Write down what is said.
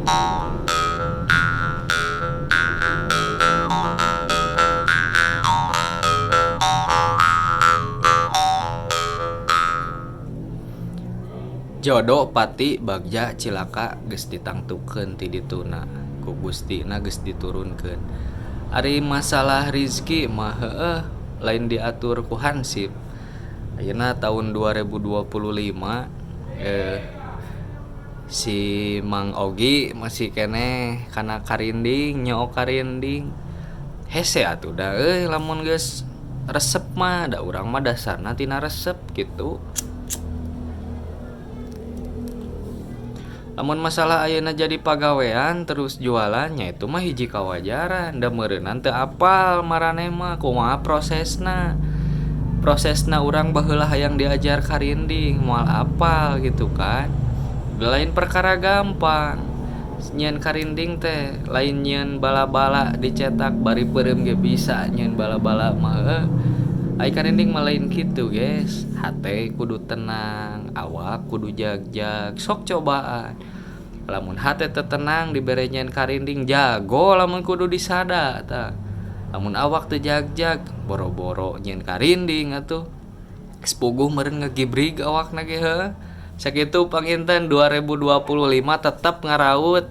Jodoh pati bagja cilaka geus ditangtukeun ti dituna ku Gustina geus diturunkeun. Ari masalah rizki mah heueuh lain diatur ku Hansip. Ayeuna tahun 2025 si Mang Ogi masih keneh kana karinding nyaho karinding. Hese atuh da lamun geus resep mah da urang mah dasarna tina resep gitu. Lamun masalah ayeuna jadi pagawean terus jualannya itu mah hiji kawajaran, da meureunan teu apal maraneh mah kumaha prosesna. Prosesna urang baheula hayang diajar karinding moal apal gitu kan. Lain perkara gampang. Nyieun karinding teh lain nyieun bala-bala dicetak bari peureum ge bisa nyieun bala-bala mah heueuh. Ai karinding mah lain kitu guys. Hate kudu tenang, awak kudu jag-jag, sok cobaan. Lamun hate teu tenang dibere nyieun karinding jago lamun kudu disada tah. Lamun awak teu jag-jag boro-boro nyieun karinding atuh. Geus puguh meureun ngagibrig awakna ge heueuh. Sakitu panginten 2025 tetep ngaraut